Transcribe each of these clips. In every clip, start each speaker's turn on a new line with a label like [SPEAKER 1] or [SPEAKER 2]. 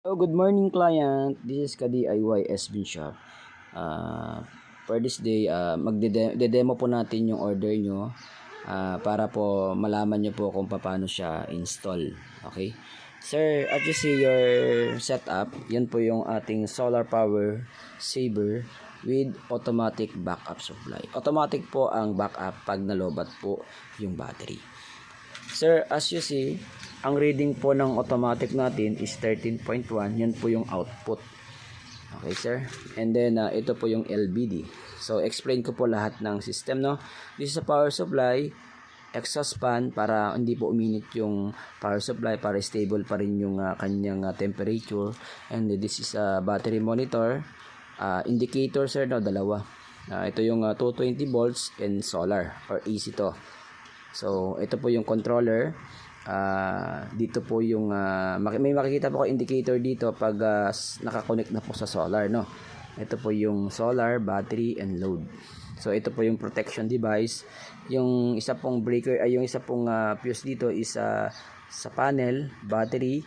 [SPEAKER 1] Hello, good morning client. This is ka-DIY SBin Shop. For this day, magde-demo po natin yung order nyo para po malaman nyo po kung paano siya install. Okay? Sir, as you see your setup, yan po yung ating solar power saver with automatic backup supply. Automatic po ang backup pag nalobat po yung battery. Sir, as you see, ang reading po ng automatic natin is 13.1. Yan po yung output. Okay, sir. And then, ito po yung LVD. So, explain ko po lahat ng system, no? This is a power supply, exhaust fan para hindi po uminit yung power supply, para stable pa rin yung kanyang temperature. And this is a battery monitor. Indicator, sir, no? Dalawa. Ito yung 220 volts and solar or AC to. So, ito po yung controller. Dito po yung may makikita po ko indicator dito pag nakakonect na po sa solar, no. Ito po yung solar, battery and load. So ito po yung protection device. Yung isa pong breaker ay yung isa pong fuse dito is sa panel, battery,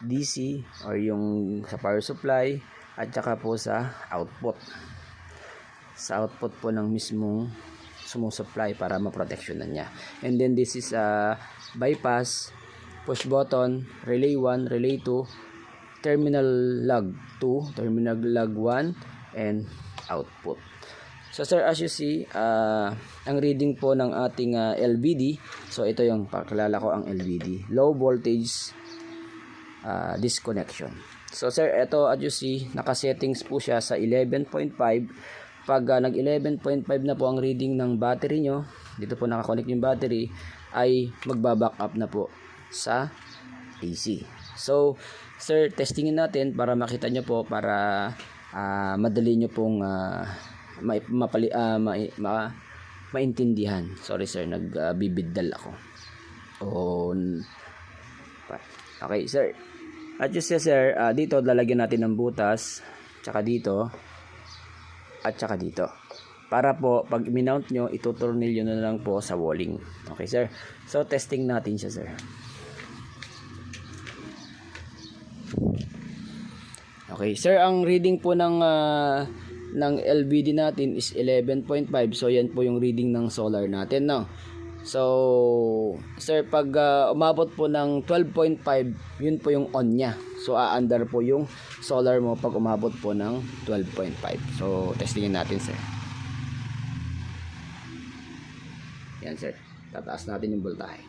[SPEAKER 1] DC or yung sa power supply at saka po sa output. Sa output po ng mismong sumusupply para maproteksyonan niya. And then this is bypass, push button, relay 1, relay 2, terminal lug 2, terminal lug 1, and output. So sir, as you see, ang reading po ng ating LVD, so ito yung pakilala ko ang LVD, low voltage disconnection. So sir, ito as you see, naka-settings po siya sa 11.5. Pag nag 11.5 na po ang reading ng battery nyo, dito po nakakonect yung battery, ay magbaback up na po sa AC. So, sir, testingin natin para makita nyo po, para madali nyo pong maintindihan. Sorry sir, nagbibiddal ako. Okay sir. At just sir, dito lalagyan natin ng butas, tsaka dito, at saka dito. Para po, pag minount nyo, itutornilyo na lang po sa walling. Okay, sir? So, testing natin siya, sir. Okay, sir, ang reading po ng LVD natin is 11.5. So, yan po yung reading ng solar natin, no? So, sir, pag umabot po ng 12.5, yun po yung on niya. So, under po yung solar mo pag umabot po ng 12.5. So, testingin natin, sir. Yan, sir. Tataas natin yung voltahe.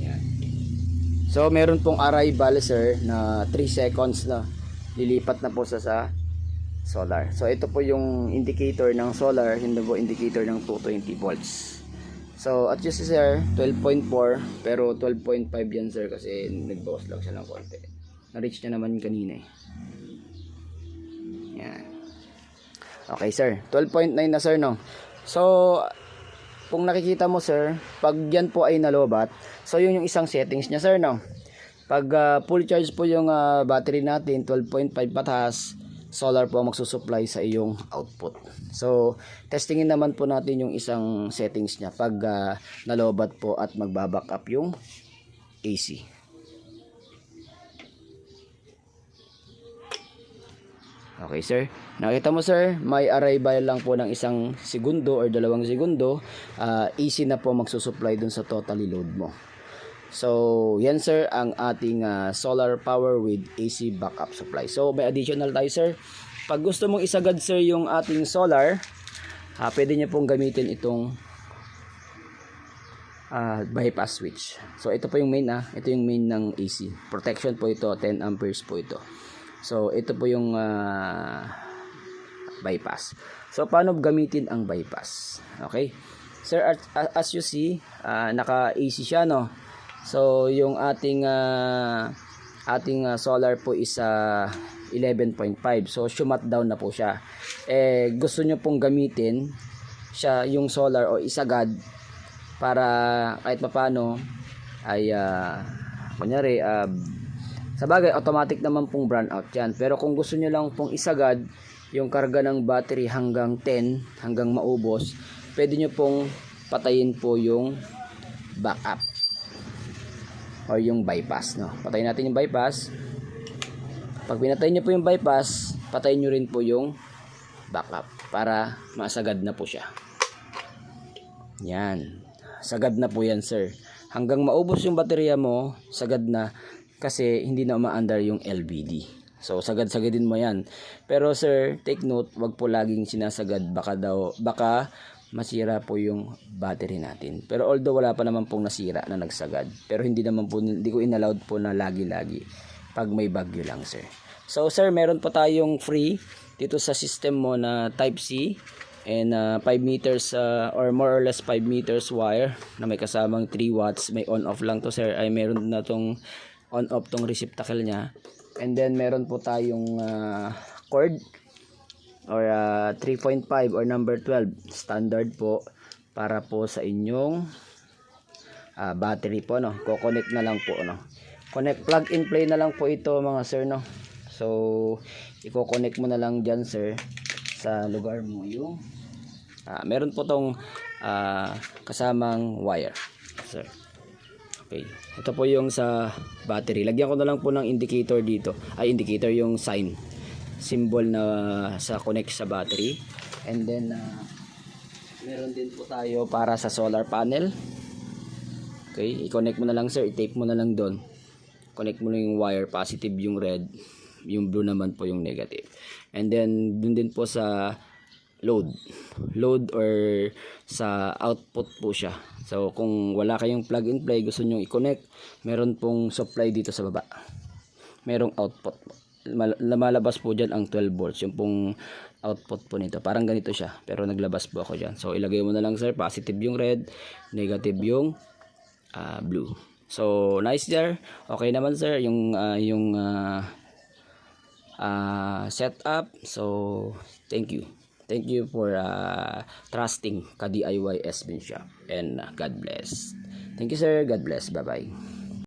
[SPEAKER 1] Yan. So, meron pong arrival, sir, na 3 seconds na lilipat na po sa solar. So ito po yung indicator ng solar, hindi po indicator ng 220 volts. So at just sir, 12.4 pero 12.5 yan sir kasi nagbawas lang siya ng konti. Na-reach niya naman kanina eh. Yan. Okay sir, 12.9 na sir, no. So kung nakikita mo sir, pag yan po ay nalobat, so yun yung isang settings niya sir, no. Pag full charge po yung battery natin, 12.5 pataas, solar po magsusupply sa iyong output. So, testingin naman po natin yung isang settings niya pag nalobat po at magbaback up yung AC. Okay sir, nakita mo sir, may arrival lang po ng 1 segundo or 2 segundo, AC na po magsusupply dun sa totally load mo. So, yan sir ang ating solar power with AC backup supply. So, may additional tayo sir. Pag gusto mong isagad sir yung ating solar, pwede nyo pong gamitin itong bypass switch. So, ito po yung main ito yung main ng AC. Protection po ito, 10 amperes po ito. So, ito po yung bypass. So, paano gamitin ang bypass? Okay. Sir, as you see, naka-AC siya, no? So, yung ating solar po is 11.5. So, shumut down na po siya. Gusto nyo pong gamitin siya, yung solar o isagad para kahit paano ay kunyari, sa bagay, automatic naman pong burn out yan. Pero kung gusto nyo lang pong isagad yung karga ng battery hanggang 10, hanggang maubos, pwede nyo pong patayin po yung backup or yung bypass, no? Patayin natin yung bypass. Pag pinatay nyo po yung bypass, patayin nyo rin po yung backup para masagad na po siya. Yan. Sagad na po yan, sir. Hanggang maubos yung baterya mo, sagad na kasi hindi na umaandar yung LVD. So, sagad-sagadin mo yan. Pero, sir, take note, wag po laging sinasagad. Baka masira po yung battery natin. Pero although wala pa naman pong nasira na nagsagad. Pero hindi ko inallowed po na lagi-lagi pag may bagyo lang, sir. So, sir, meron po tayong free dito sa system mo na type C and 5 meters or more or less 5 meters wire na may kasamang 3 watts. May on off lang to, sir. Ay meron na tong on off tong receptacle niya. And then meron po tayong cord or 3.5 or number 12 standard po para po sa inyong battery po, no. Ko-connect na lang po, no. Plug and play na lang po ito, mga sir, no. So i-connect mo na lang diyan, sir, sa lugar mo yung meron po tong kasamang wire, sir. Okay, ito po yung sa battery. Lagyan ko na lang po ng indicator dito, indicator yung symbol na sa connect sa battery. And then meron din po tayo para sa solar panel. Okay, i-connect mo na lang, sir, i-tape mo na lang doon. Connect mo lang yung wire, positive yung red, yung blue naman po yung negative. And then dun din po sa load or sa output po siya. So kung wala kayong plug and play, gusto nyo i-connect, meron pong supply dito sa baba, merong output po. Lumalabas po dyan ang 12 volts, yung pong output po nito. Parang ganito siya, pero naglabas po ako dyan. So ilagay mo na lang, sir, positive yung red, negative yung blue. So nice there. Okay naman, sir, yung setup. So thank you for trusting ka DIY S-Bin Shop, and God bless. Thank you, sir. God bless. Bye bye.